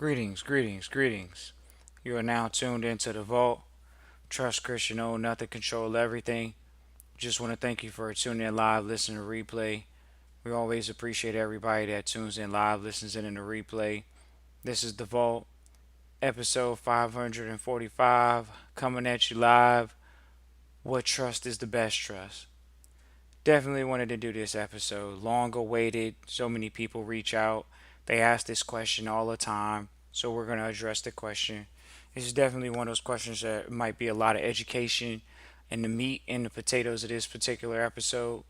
Greetings, greetings, greetings. You are now tuned into the Vault. Trust Christian, own nothing, control everything. Just want to thank you for tuning in live, listening to replay. We always appreciate everybody that tunes in live, listens in the replay. This is the Vault, episode 545, coming at you live. What trust is the best trust? Definitely wanted to do this episode. Long awaited. So many people reach out. They ask this question all the time. So we're going to address the question. This is definitely one of those questions that might be a lot of education and the meat and the potatoes of this particular episode.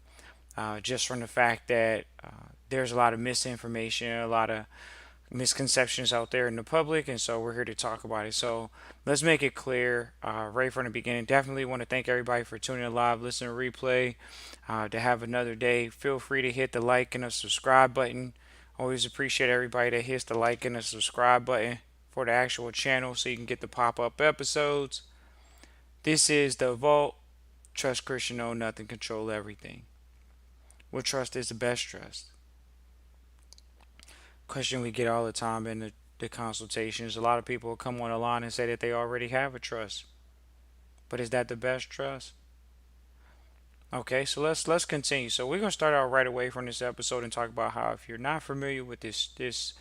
Just from the fact that there's a lot of misinformation, a lot of misconceptions out there in the public, and so we're here to talk about it. So let's make it clear right from the beginning. Definitely want to thank everybody for tuning in live, listening to replay, to have another day. Feel free to hit the like and the subscribe button. Always appreciate everybody that hits the like and the subscribe button for the actual channel so you can get the pop-up episodes. This is the Vault. Trust Christian, know nothing, control everything. What trust is the best trust? Question we get all the time in the consultations. A lot of people come on the line and say that they already have a trust. But is that the best trust? Okay, so let's continue. So we're gonna start out right away from this episode and talk about how if you're not familiar with this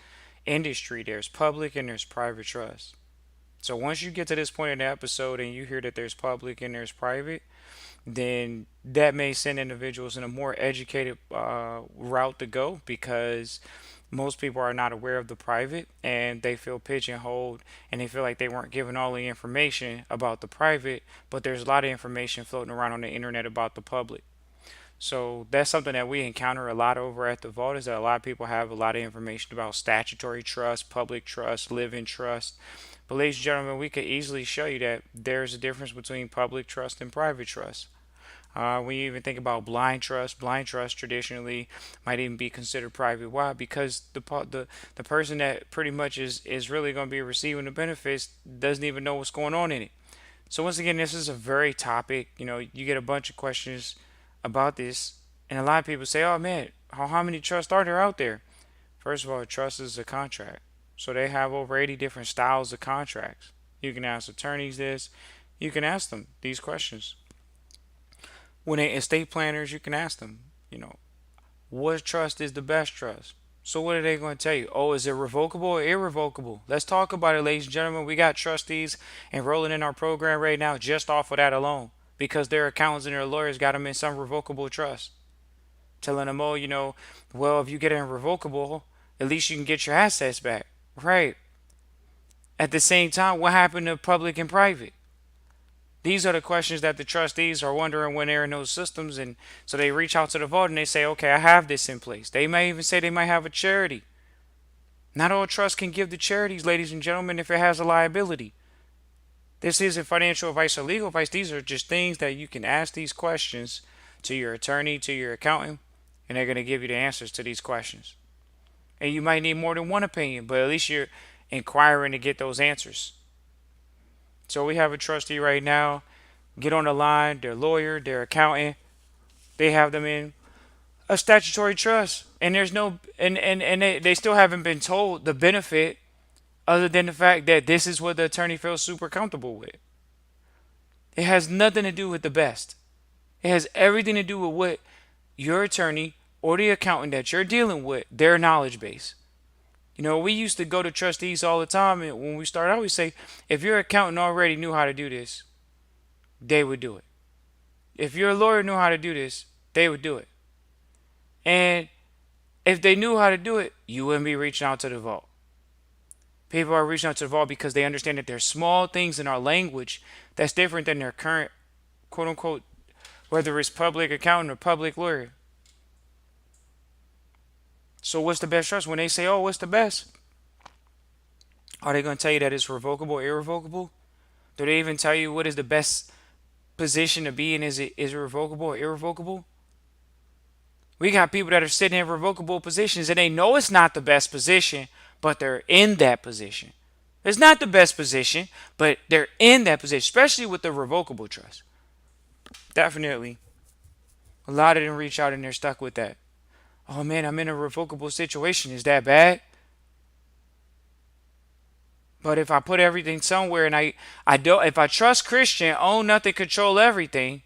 industry, there's public and there's private trust. So once you get to this point in the episode and you hear that there's public and there's private, then that may send individuals in a more educated route to go because most people are not aware of the private and they feel pigeonholed and they feel like they weren't given all the information about the private, but there's a lot of information floating around on the internet about the public. So that's something that we encounter a lot over at the Vault is that a lot of people have a lot of information about statutory trust, public trust, living trust. But ladies and gentlemen, we could easily show you that there's a difference between public trust and private trust. When you even think about blind trust traditionally might even be considered private. Why? Because the person that pretty much is really going to be receiving the benefits doesn't even know what's going on in it. So once again, this is a very topic. You know, you get a bunch of questions about this, and a lot of people say, "Oh man, how many trusts are there out there?" First of all, trust is a contract, so they have over 80 different styles of contracts. You can ask attorneys this. You can ask them these questions. When they estate planners, you can ask them, you know, what trust is the best trust? So what are they going to tell you? Oh, is it revocable or irrevocable? Let's talk about it, ladies and gentlemen. We got trustees enrolling in our program right now just off of that alone because their accountants and their lawyers got them in some revocable trust. Telling them, oh, well, if you get it in revocable, at least you can get your assets back. Right. At the same time, what happened to public and private? These are the questions that the trustees are wondering when they're in those systems. And so they reach out to the vault and they say, okay, I have this in place. They may even say they might have a charity. Not all trusts can give to charities, ladies and gentlemen, if it has a liability. This isn't financial advice or legal advice. These are just things that you can ask these questions to your attorney, to your accountant, and they're going to give you the answers to these questions. And you might need more than one opinion, but at least you're inquiring to get those answers. So we have a trustee right now. Get on the line, their lawyer, their accountant. They have them in a statutory trust. And there's no and they still haven't been told the benefit other than the fact that this is what the attorney feels super comfortable with. It has nothing to do with the best. It has everything to do with what your attorney or the accountant that you're dealing with, their knowledge base. You know, we used to go to trustees all the time, and when we started out, we say, if your accountant already knew how to do this, they would do it. If your lawyer knew how to do this, they would do it. And if they knew how to do it, you wouldn't be reaching out to the vault. People are reaching out to the vault because they understand that there's small things in our language that's different than their current, quote unquote, whether it's public accountant or public lawyer. So what's the best trust? When they say, oh, what's the best? Are they going to tell you that it's revocable or irrevocable? Do they even tell you what is the best position to be in? Is it revocable or irrevocable? We got people that are sitting in revocable positions and they know it's not the best position, but they're in that position. It's not the best position, but they're in that position, especially with the revocable trust. Definitely. A lot of them reach out and they're stuck with that. Oh man, I'm in a revocable situation. Is that bad? But if I put everything somewhere and I don't, if I trust Christian, own nothing, control everything,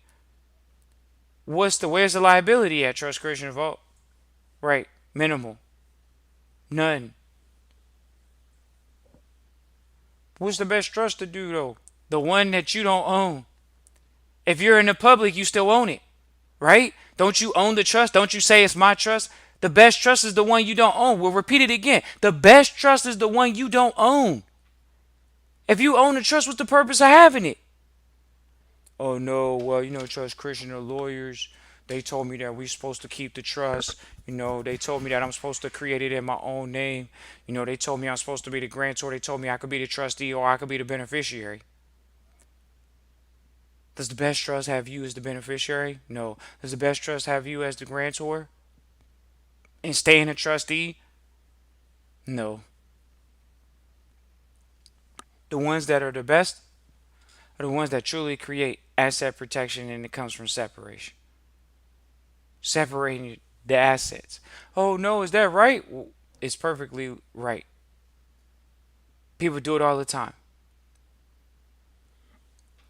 where's the liability at trust Christian vault? Right. Minimal. None. What's the best trust to do though? The one that you don't own. If you're in the public, you still own it. Right? Don't you own the trust? Don't you say it's my trust? The best trust is the one you don't own. We'll repeat it again. The best trust is the one you don't own. If you own the trust, what's the purpose of having it? Oh no, well, trust Christian or lawyers. They told me that we're supposed to keep the trust. They told me that I'm supposed to create it in my own name. They told me I'm supposed to be the grantor. They told me I could be the trustee or I could be the beneficiary. Does the best trust have you as the beneficiary? No. Does the best trust have you as the grantor and staying a trustee? No. The ones that are the best are the ones that truly create asset protection, and it comes from separation. Separating the assets. Oh no, is that right? Well, it's perfectly right. People do it all the time.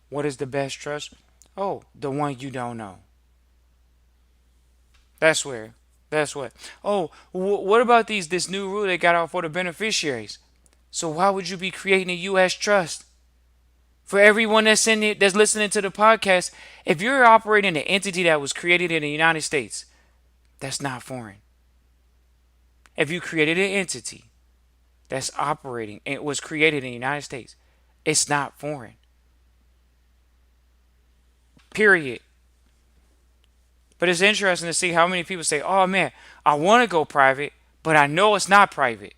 What is the best trust? Oh, the one you don't know. That's where. That's what. Oh, what about this new rule they got out for the beneficiaries? So why would you be creating a U.S. trust? For everyone that's in it, that's listening to the podcast, if you're operating an entity that was created in the United States, that's not foreign. If you created an entity that's operating and was created in the United States, it's not foreign. Period. But it's interesting to see how many people say, oh man, I want to go private, but I know it's not private.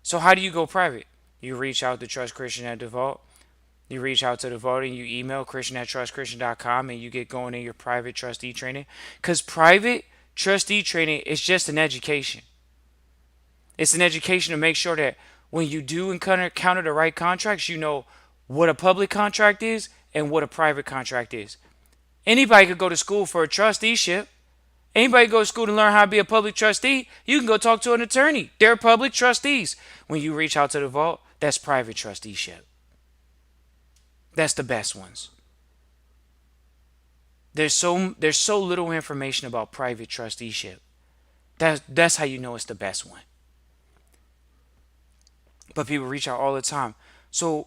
So how do you go private? You reach out to Trust Christian at the Vault. You reach out to the Vault and you email Christian at trustchristian.com and you get going in your private trustee training. Because private trustee training is just an education. It's an education to make sure that when you do encounter the right contracts, you know what a public contract is and what a private contract is. Anybody could go to school for a trusteeship. Anybody go to school to learn how to be a public trustee, you can go talk to an attorney. They're public trustees. When you reach out to the vault, that's private trusteeship. That's the best ones. There's so little information about private trusteeship. That's how you know it's the best one. But people reach out all the time. So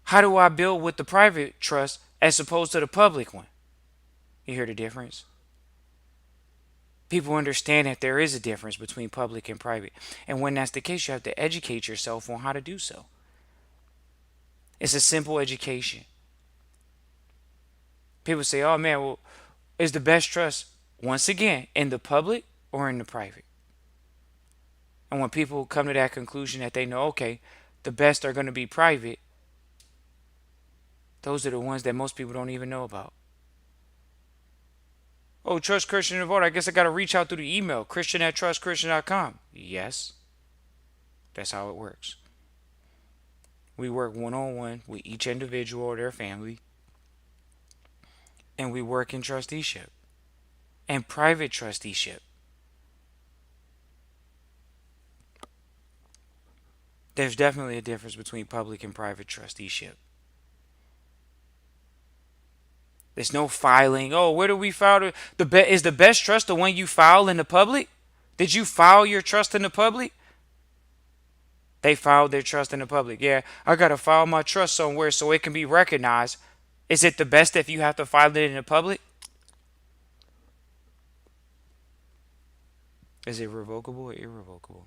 how do I build with the private trust as opposed to the public one? You hear the difference? People understand that there is a difference between public and private. And when that's the case, you have to educate yourself on how to do so. It's a simple education. People say, oh man, well, is the best trust, once again, in the public or in the private? And when people come to that conclusion that they know, okay, the best are going to be private, those are the ones that most people don't even know about. Oh, Trust Christian and Vote. I guess I got to reach out through the email, Christian at trustchristian.com. Yes, that's how it works. We work one-on-one with each individual or their family, and we work in trusteeship and private trusteeship. There's definitely a difference between public and private trusteeship. There's no filing. Oh, where do we file is the best trust the one you file in the public? Did you file your trust in the public? They filed their trust in the public. Yeah, I gotta file my trust somewhere so it can be recognized. Is it the best if you have to file it in the public? Is it revocable or irrevocable?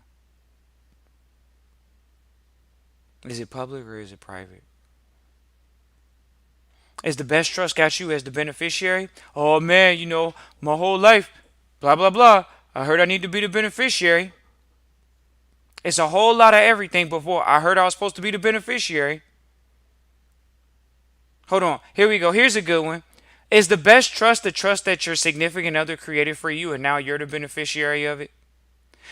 Is it public or is it private? Is the best trust got you as the beneficiary? Oh man, my whole life, blah blah blah. I heard I need to be the beneficiary. It's a whole lot of everything before I heard I was supposed to be the beneficiary. Hold on. Here we go. Here's a good one. Is the best trust the trust that your significant other created for you and now you're the beneficiary of it?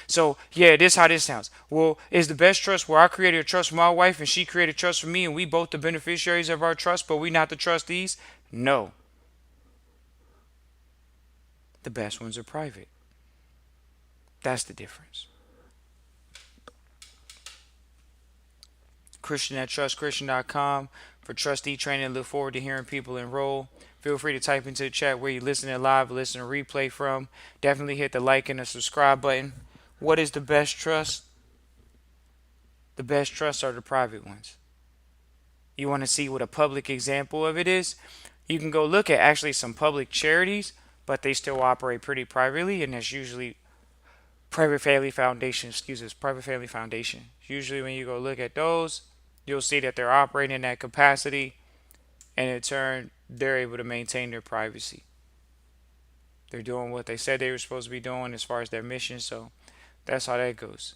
So, yeah, this is how this sounds. Well, is the best trust where I created a trust for my wife and she created a trust for me and we both the beneficiaries of our trust, but we not the trustees? No. The best ones are private. That's the difference. Christian at trustchristian.com for Trustee Training. Look forward to hearing people enroll. Feel free to type into the chat where you're listening live or listening to replay from. Definitely hit the like and the subscribe button. What is the best trust? The best trusts are the private ones. You want to see what a public example of it is? You can go look at actually some public charities, but they still operate pretty privately, and that's usually private family foundation. Excuse us, private family foundation. Usually, when you go look at those, you'll see that they're operating in that capacity, and in turn, they're able to maintain their privacy. They're doing what they said they were supposed to be doing as far as their mission, so that's how that goes.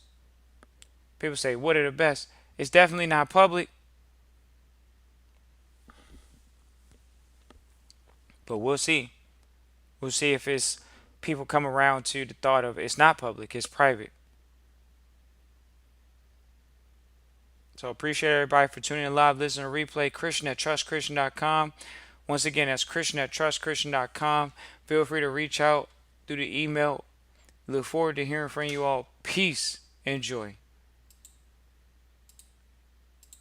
People say, what are the best? It's definitely not public, but we'll see. We'll see if it's people come around to the thought of it's not public, it's private. So appreciate everybody for tuning in live, listening to replay. Christian at trustchristian.com. Once again, that's Christian at trustchristian.com. Feel free to reach out through the email. Look forward to hearing from you all. Peace. Enjoy.